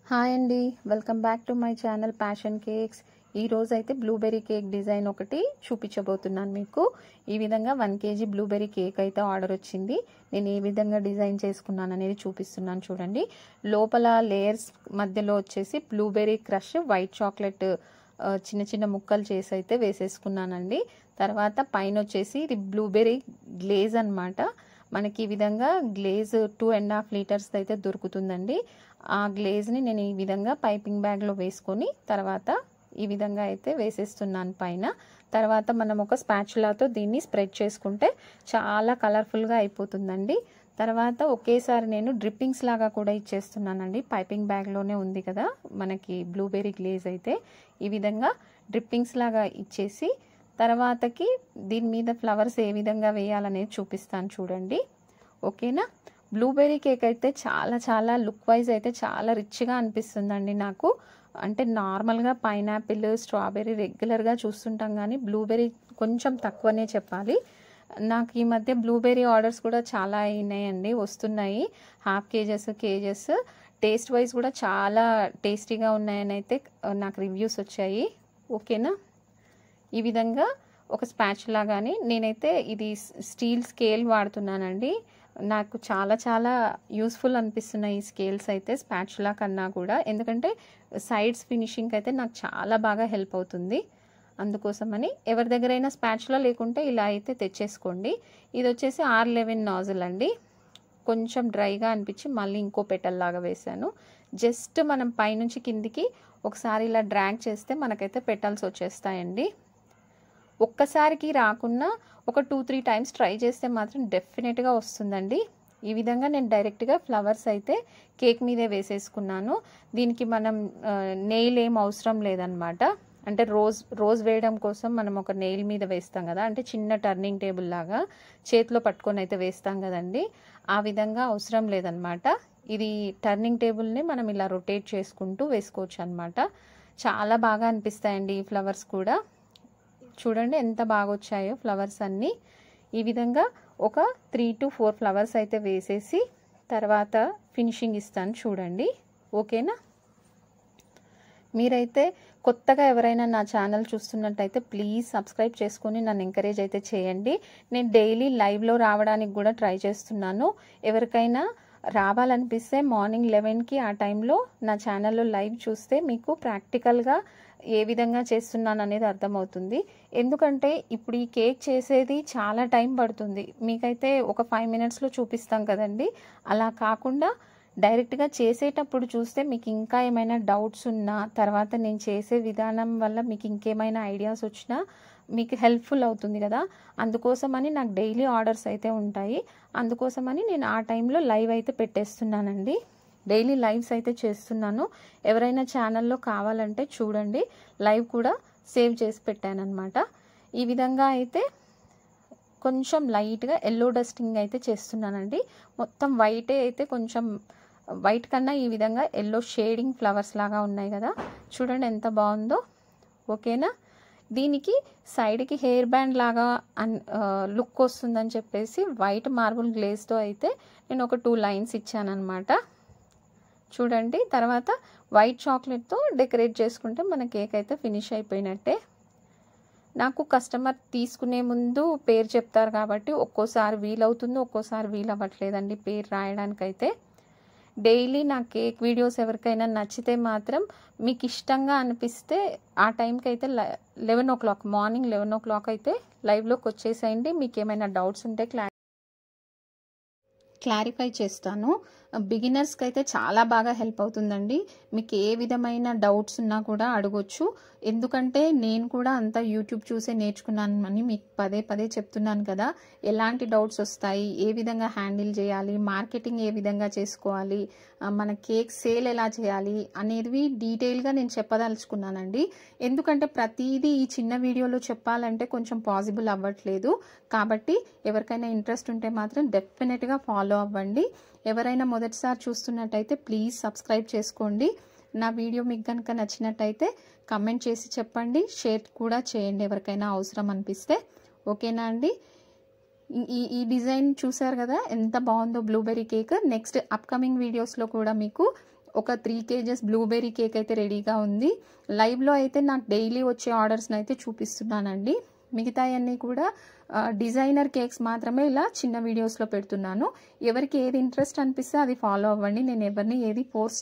Hi అండి, welcome back to my channel passion cakes. ఈ రోజు అయితే బ్లూబెర్రీ కేక్ డిజైన్ ఒకటి చూపించబోతున్నాను మీకు. ఈ విధంగా 1 kg బ్లూబెర్రీ కేక్ అయితే ఆర్డర్ వచ్చింది. నేను ఏ విధంగా డిజైన్ చేసుకున్నాను అనేది చూపిస్తున్నాను చూడండి. లోపల లేయర్స్ మధ్యలో వచ్చేసి బ్లూబెర్రీ క్రష్, వైట్ చాక్లెట్ చిన్న చిన్న ముక్కలు చేసి అయితే వేసేసుకున్నానండి. తర్వాత పైన వచ్చేసి ఇది బ్లూబెర్రీ గ్లేజ్ అన్నమాట. మనకి ఈ విధంగా గ్లేజ్ 2.5 లీటర్స్ అయితే దొరుకుతుందండి. ఆ గ్లేజ్ని నేను ఈ విధంగా పైపింగ్ బ్యాగ్లో వేసుకొని తర్వాత ఈ విధంగా అయితే వేసేస్తున్నాను పైన. తర్వాత మనం ఒక స్పాచులాతో దీన్ని స్ప్రెడ్ చేసుకుంటే చాలా కలర్ఫుల్గా అయిపోతుందండి. తర్వాత ఒకేసారి నేను డ్రిప్పింగ్స్ లాగా కూడా ఇచ్చేస్తున్నానండి. పైపింగ్ బ్యాగ్లోనే ఉంది కదా మనకి బ్లూబెర్రీ గ్లేజ్ అయితే, ఈ విధంగా డ్రిప్పింగ్స్ లాగా ఇచ్చేసి తర్వాతకి దీని మీద ఫ్లవర్స్ ఏ విధంగా వేయాలనేది చూపిస్తాను చూడండి. ఓకేనా. బ్లూబెర్రీ కేక్ అయితే చాలా లుక్ వైజ్ అయితే చాలా రిచ్గా అనిపిస్తుందండి నాకు. అంటే నార్మల్గా పైనాపిల్, స్ట్రాబెర్రీ రెగ్యులర్గా చూస్తుంటాం కానీ బ్లూబెర్రీ కొంచెం తక్కువనే చెప్పాలి. నాకు ఈ మధ్య బ్లూబెర్రీ ఆర్డర్స్ కూడా చాలా అయినాయండి, వస్తున్నాయి. ½ కేజెస్. టేస్ట్ వైజ్ కూడా చాలా టేస్టీగా ఉన్నాయని అయితే నాకు రివ్యూస్ వచ్చాయి. ఓకేనా. ఈ విధంగా ఒక స్పాచులా కానీ, నేనైతే ఇది స్టీల్ స్కేల్ వాడుతున్నానండి. నాకు చాలా యూస్ఫుల్ అనిపిస్తున్నాయి ఈ స్కేల్స్ అయితే స్పాచులా కన్నా కూడా. ఎందుకంటే సైడ్స్ ఫినిషింగ్ అయితే నాకు చాలా బాగా హెల్ప్ అవుతుంది. అందుకోసమని ఎవరి దగ్గరైనా స్పాచులా లేకుంటే ఇలా అయితే తెచ్చేసుకోండి. ఇది వచ్చేసి R11 నాజిల్ అండి. కొంచెం డ్రైగా అనిపించి మళ్ళీ ఇంకో పెటల్ లాగా వేసాను. జస్ట్ మనం పైనుంచి కిందికి ఒకసారి ఇలా డ్రాగ్ చేస్తే మనకైతే పెటల్స్ వచ్చేస్తాయండి. ఒక్కసారికి రాకున్నా ఒక 2-3 టైమ్స్ ట్రై చేస్తే మాత్రం డెఫినెట్గా వస్తుందండి. ఈ విధంగా నేను డైరెక్ట్గా ఫ్లవర్స్ అయితే కేక్ మీదే వేసేసుకున్నాను. దీనికి మనం నెయిల్ ఏం అవసరం లేదనమాట. అంటే రోజ్ వేయడం కోసం మనం ఒక నెయిల్ మీద వేస్తాం కదా, అంటే చిన్న టర్నింగ్ టేబుల్ లాగా చేతిలో పట్టుకొని అయితే వేస్తాం కదండి, ఆ విధంగా అవసరం లేదనమాట. ఇది టర్నింగ్ టేబుల్ని మనం ఇలా రొటేట్ చేసుకుంటూ వేసుకోవచ్చు అనమాట. చాలా బాగా అనిపిస్తాయండి ఈ ఫ్లవర్స్ కూడా. చూడండి ఎంత బాగా వచ్చాయో ఫ్లవర్స్ అన్నీ. ఈ విధంగా ఒక 3 to 4 ఫ్లవర్స్ అయితే వేసేసి తర్వాత ఫినిషింగ్ ఇస్తాను చూడండి. ఓకేనా. మీరైతే కొత్తగా ఎవరైనా నా ఛానల్ చూస్తున్నట్టయితే ప్లీజ్ సబ్స్క్రైబ్ చేసుకొని నన్ను ఎంకరేజ్ అయితే చేయండి. నేను డైలీ లైవ్లో రావడానికి కూడా ట్రై చేస్తున్నాను. ఎవరికైనా రావాలనిపిస్తే మార్నింగ్ 11కి ఆ టైంలో నా ఛానల్లో లైవ్ చూస్తే మీకు ప్రాక్టికల్గా ఏ విధంగా చేస్తున్నాను అనేది అర్థమవుతుంది. ఎందుకంటే ఇప్పుడు ఈ కేక్ చేసేది చాలా టైం పడుతుంది. మీకైతే ఒక 5 minutesలో చూపిస్తాం కదండి, అలా కాకుండా డైరెక్ట్గా చేసేటప్పుడు చూస్తే మీకు ఇంకా ఏమైనా డౌట్స్ ఉన్నా, తర్వాత నేను చేసే విధానం వల్ల మీకు ఇంకేమైనా ఐడియాస్ వచ్చినా మీకు హెల్ప్ఫుల్ అవుతుంది కదా. అందుకోసమని నాకు డైలీ ఆర్డర్స్ అయితే ఉంటాయి. అందుకోసమని నేను ఆ టైంలో లైవ్ అయితే పెట్టేస్తున్నానండి. డైలీ లైవ్స్ అయితే చేస్తున్నాను. ఎవరైనా ఛానల్లో కావాలంటే చూడండి, లైవ్ కూడా సేవ్ చేసి పెట్టానన్నమాట. ఈ విధంగా అయితే కొంచెం లైట్గా ఎల్లో డస్టింగ్ అయితే చేస్తున్నానండి. మొత్తం వైటే అయితే కొంచెం వైట్ కన్నా ఈ విధంగా ఎల్లో షేడింగ్ ఫ్లవర్స్ లాగా ఉన్నాయి కదా, చూడండి ఎంత బాగుందో. ఓకేనా. దీనికి సైడ్కి హెయిర్ బ్యాండ్ లాగా లుక్ వస్తుందని చెప్పేసి వైట్ మార్బుల్ గ్లేజ్తో అయితే నేను ఒక 2 లైన్స్ ఇచ్చానమాట. చూడండి. తర్వాత వైట్ చాక్లెట్తో డెకరేట్ చేసుకుంటే మన కేక్ అయితే ఫినిష్ అయిపోయినట్టే. నాకు కస్టమర్ తీసుకునే ముందు పేరు చెప్తారు కాబట్టి ఒక్కోసారి వీలవుతుంది, ఒక్కోసారి వీలు అవ్వట్లేదండి పేరు రాయడానికైతే. డైలీ నా కేక్ వీడియోస్ ఎవరికైనా నచ్చితే మాత్రం మీకు ఇష్టంగా అనిపిస్తే ఆ టైంకి అయితే 11 o'clock మార్నింగ్ 11 o'clock అయితే లైవ్లోకి వచ్చేసేయండి. మీకు ఏమైనా డౌట్స్ ఉంటే క్లారిఫై చేస్తాను. బిగినర్స్కి అయితే చాలా బాగా హెల్ప్ అవుతుందండి. మీకు ఏ విధమైన డౌట్స్ ఉన్నా కూడా అడగొచ్చు. ఎందుకంటే నేను కూడా అంతా యూట్యూబ్ చూసే నేర్చుకున్నాను అని మీకు పదే చెప్తున్నాను కదా. ఎలాంటి డౌట్స్ వస్తాయి, ఏ విధంగా హ్యాండిల్ చేయాలి, మార్కెటింగ్ ఏ విధంగా చేసుకోవాలి, మన కేక్ సేల్ ఎలా చేయాలి అనేది డీటెయిల్గా నేను చెప్పదలుచుకున్నానండి. ఎందుకంటే ప్రతిదీ ఈ చిన్న వీడియోలో చెప్పాలంటే కొంచెం పాసిబుల్ అవ్వట్లేదు. కాబట్టి ఎవరికైనా ఇంట్రెస్ట్ ఉంటే మాత్రం డెఫినెట్గా ఫాలో అవ్వండి. ఎవరైనా మొదటిసారి చూస్తున్నట్టయితే ప్లీజ్ సబ్స్క్రైబ్ చేసుకోండి. నా వీడియో మీకు కనుక నచ్చినట్టయితే కమెంట్ చేసి చెప్పండి, షేర్ కూడా చేయండి ఎవరికైనా అవసరం అనిపిస్తే. ఓకేనా అండి. ఈ డిజైన్ చూసారు కదా ఎంత బాగుందో బ్లూబెర్రీ కేక్. నెక్స్ట్ అప్కమింగ్ వీడియోస్లో కూడా మీకు ఒక 3 kgs బ్లూబెర్రీ కేక్ అయితే రెడీగా ఉంది. లైవ్లో అయితే నాకు డైలీ వచ్చే ఆర్డర్స్ని అయితే చూపిస్తున్నానండి. మిగతాయన్నీ కూడా డిజైనర్ కేక్స్ మాత్రమే ఇలా చిన్న వీడియోస్లో పెడుతున్నాను. ఎవరికి ఏది ఇంట్రెస్ట్ అనిపిస్తే అది ఫాలో అవ్వండి. నేను ఎవరిని ఏది ఫోర్స్